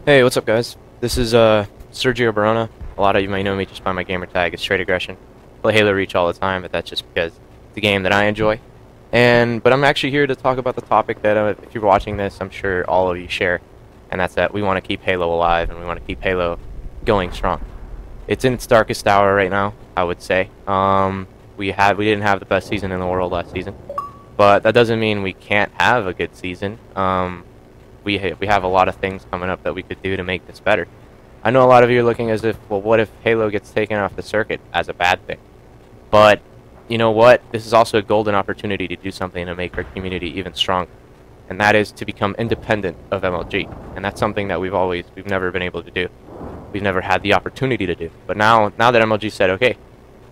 Hey, what's up, guys? This is Sergio Barona. A lot of you might know me just by my gamer tag. It's Straight Aggression. Play Halo Reach all the time, but that's just because it's the game that I enjoy. But I'm actually here to talk about the topic that if you're watching this, I'm sure all of you share, and that's that we want to keep Halo alive and we want to keep Halo going strong. It's in its darkest hour right now, I would say. We didn't have the best season in the world last season, but that doesn't mean we can't have a good season. We have a lot of things coming up that we could do to make this better. I know a lot of you are looking as if, well, what if Halo gets taken off the circuit as a bad thing? But you know what? This is also a golden opportunity to do something to make our community even stronger, and that is to become independent of MLG. And that's something that we've never been able to do. We've never had the opportunity to do. But now that MLG said, okay,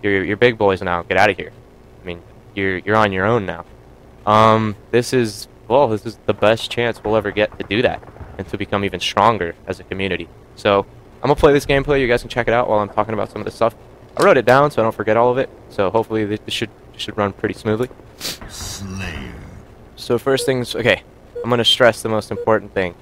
you're big boys now, get out of here. I mean, you're on your own now. This is the best chance we'll ever get to do that and to become even stronger as a community. So I'm gonna play this gameplay. You guys can check it out while I'm talking about some of this stuff. I wrote it down so I don't forget all of it. So hopefully this should run pretty smoothly. Slave. So first things, okay, I'm gonna stress the most important thing,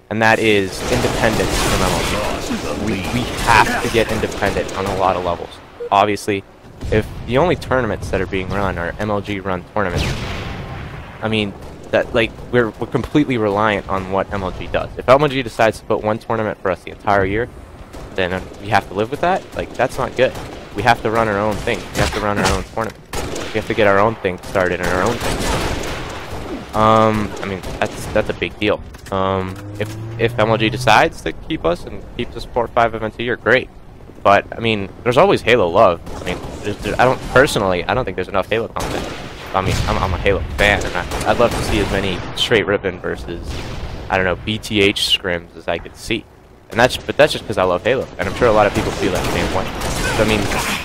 and that is independence from MLG. We have to get independent on a lot of levels. Obviously, if the only tournaments that are being run are MLG run tournaments, I mean, that we're completely reliant on what MLG does. If MLG decides to put one tournament for us the entire year, then we have to live with that. Like, that's not good. We have to run our own thing. We have to run our own tournament. We have to get our own thing started and our own thing. I mean, that's a big deal. If MLG decides to keep us and keeps us 4 or 5 events a year, great. But I mean, there's always Halo love. I mean, I don't think there's enough Halo content. I mean, I'm a Halo fan, and I'd love to see as many straight ribbon versus, I don't know, BTH scrims as I could see. But that's just because I love Halo, and I'm sure a lot of people feel that same way. So, I mean,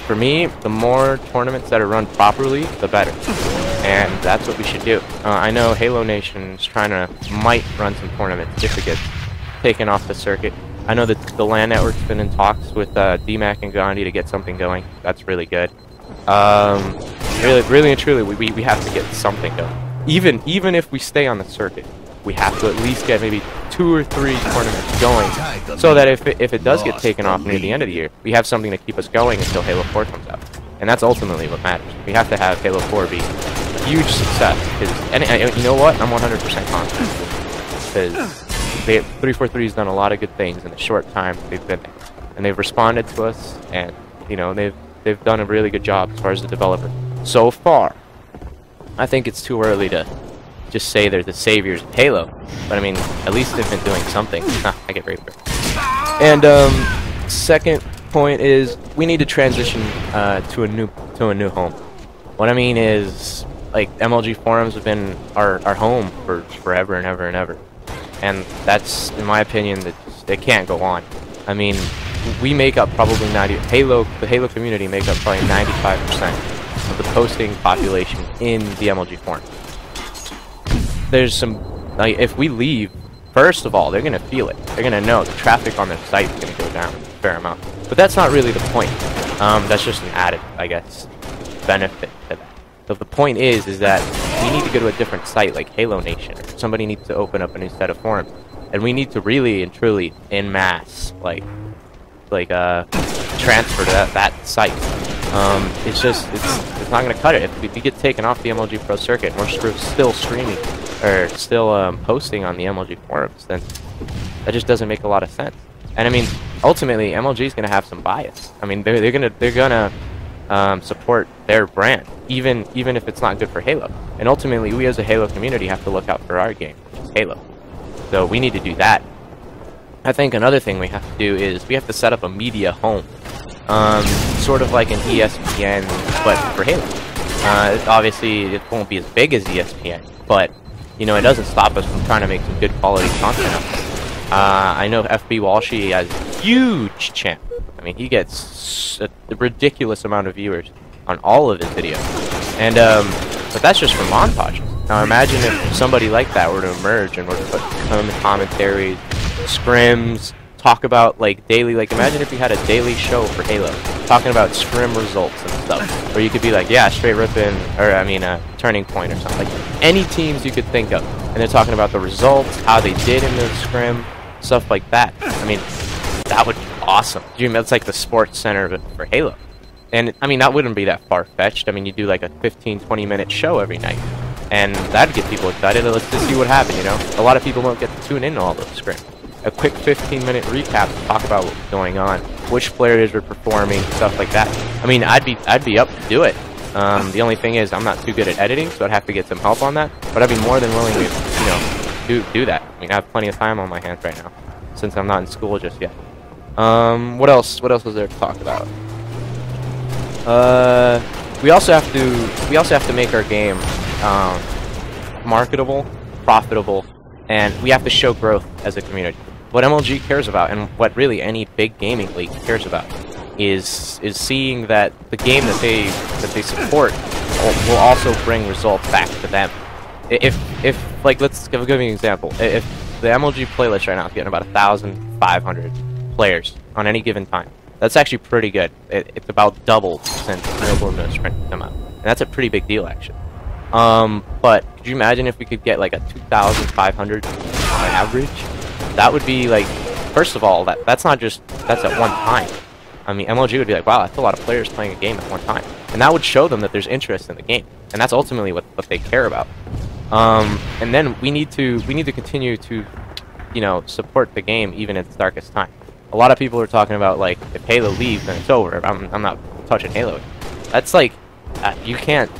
for me, the more tournaments that are run properly, the better. And that's what we should do. I know Halo Nation's might run some tournaments if it gets taken off the circuit. I know that the LAN network's been in talks with DMAC and Gandhi to get something going. That's really good. Really and truly, we have to get something going. Even if we stay on the circuit, we have to at least get maybe 2 or 3 tournaments going, so that if it does get taken off near the end of the year, we have something to keep us going until Halo 4 comes out. And that's ultimately what matters. We have to have Halo 4 be a huge success. And you know what? I'm 100% confident. Because 343's done a lot of good things in the short time they've been there, and they've responded to us, and you know they've done a really good job as far as the developer. So far, I think it's too early to just say they're the saviors of Halo, but I mean, at least they've been doing something. I get raped. And second point is we need to transition to a new home. What I mean is, like, MLG forums have been our home for forever and ever and ever, and that's, in my opinion, that it can't go on. I mean, we make up probably the Halo community make up probably 95% of the posting population in the MLG forum. There's some, like, if we leave, first of all, they're gonna feel it. They're gonna know the traffic on their site is gonna go down a fair amount. But that's not really the point. That's just an added, I guess, benefit to that. So the point is that we need to go to a different site like Halo Nation, or somebody needs to open up a new set of forums, and we need to really and truly en masse transfer to that site. It's not going to cut it. If we get taken off the MLG Pro circuit and we're still streaming or still posting on the MLG forums, then that just doesn't make a lot of sense. And I mean, ultimately, MLG is going to have some bias. I mean, they're gonna support their brand, even if it's not good for Halo. And ultimately, we as a Halo community have to look out for our game, which is Halo. So we need to do that. I think another thing we have to do is we have to set up a media home. Sort of like an ESPN, but for Halo. Obviously, it won't be as big as ESPN, but you know, it doesn't stop us from trying to make some good quality content out there. I know FB Walshy has huge champ. I mean, he gets a ridiculous amount of viewers on all of his videos, and but that's just for montages. Now, imagine if somebody like that were to emerge and were to put commentaries, scrims, talk about like daily, like imagine if you had a daily show for Halo talking about scrim results and stuff, or you could be like, yeah, straight ripping, or I mean turning point or something, like any teams you could think of, and they're talking about the results, how they did in the scrim, stuff like that. I mean, that would be awesome. That's like the sports center for Halo. And, I mean, that wouldn't be that far-fetched. I mean, you do like a 15-20 minute show every night. And that'd get people excited. Let's just see what happened, you know? A lot of people don't get to tune in to all those scrims. A quick 15-minute recap to talk about what's going on, which players are performing, stuff like that. I mean, I'd be up to do it. The only thing is, I'm not too good at editing, so I'd have to get some help on that. But I'd be more than willing to, you know, do that. I mean, I have plenty of time on my hands right now, since I'm not in school just yet. What else was there to talk about? We also have to make our game marketable, profitable, and we have to show growth as a community. What MLG cares about, and what really any big gaming league cares about, is seeing that the game that they support will also bring results back to them. If like, let's give you an example. If the MLG playlist right now is getting about 1,500 players on any given time, that's actually pretty good. It's about doubled since Noble Moon come out, and that's a pretty big deal actually. But could you imagine if we could get like a 2,500 on average? That would be like, first of all, that's not just, that's at one time. I mean, MLG would be like, wow, that's a lot of players playing a game at one time, and that would show them that there's interest in the game, and that's ultimately what they care about. And then we need to continue to, you know, support the game even at its darkest time. A lot of people are talking about, like, if Halo leaves, then it's over. I'm not touching Halo. That's like, we can't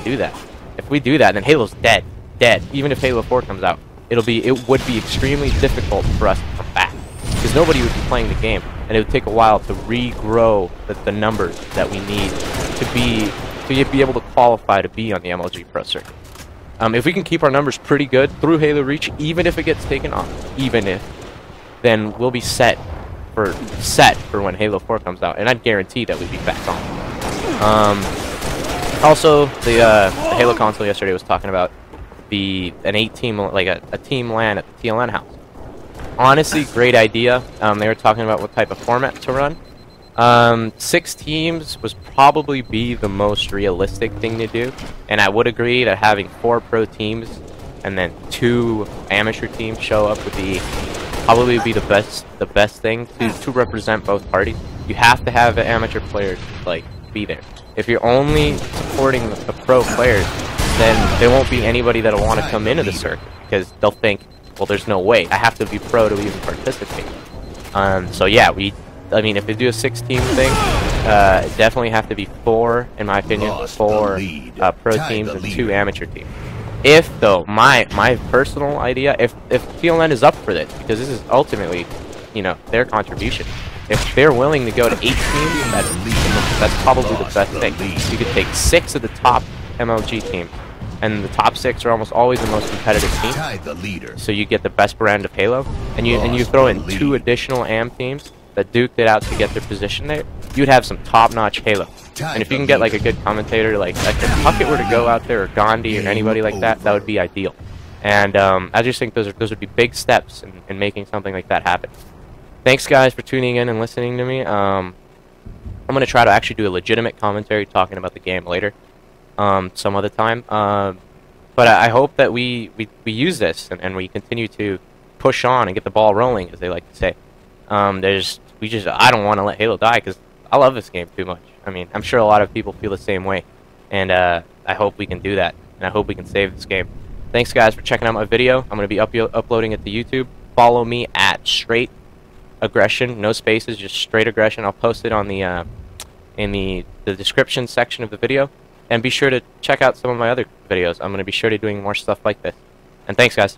do that. If we do that, then Halo's dead. Even if Halo 4 comes out, it would be extremely difficult for us to come back, because nobody would be playing the game, and it would take a while to regrow the numbers that we need to be able to qualify to be on the MLG Pro Circuit. If we can keep our numbers pretty good through Halo Reach, even if it gets taken off, then we'll be set for when Halo 4 comes out, and I'd guarantee that we'd be back on. Also, the Halo console yesterday was talking about an 8-team, like a team LAN at the TLN house. Honestly, great idea. They were talking about what type of format to run. 6 teams was probably be the most realistic thing to do, and I would agree that having 4 pro teams and then 2 amateur teams show up would probably be the best thing to represent both parties. You have to have the amateur players like be there. If you're only supporting the pro players, then there won't be anybody that'll want to come into the circuit, because they'll think, well, there's no way, I have to be pro to even participate. So yeah, I mean, if they do a 6-team thing, it definitely have to be 4, in my opinion, 4 pro teams and 2 amateur teams. If, though, my personal idea, if TLN is up for this, because this is ultimately, you know, their contribution. If they're willing to go to 8 teams, that's probably the best thing. You could take 6 of the top MLG teams, and the top 6 are almost always the most competitive teams. So you get the best brand of Halo, and you throw in 2 additional AM teams that duked it out to get their position there. You'd have some top-notch Halo. And if you can get like a good commentator, like if Puckett were to go out there, or Gandhi, or anybody like that, that would be ideal. And I just think those would be big steps in making something like that happen. Thanks, guys, for tuning in and listening to me. I'm going to try to actually do a legitimate commentary talking about the game later, some other time. But I hope that we use this and we continue to push on and get the ball rolling, as they like to say. I don't want to let Halo die, because I love this game too much. I mean, I'm sure a lot of people feel the same way, and I hope we can do that, and I hope we can save this game. Thanks, guys, for checking out my video. I'm going to be uploading it to YouTube. Follow me at Straight Aggression, no spaces, just Straight Aggression. I'll post it on the in the description section of the video, and be sure to check out some of my other videos. I'm going to be sure to doing more stuff like this. And thanks, guys.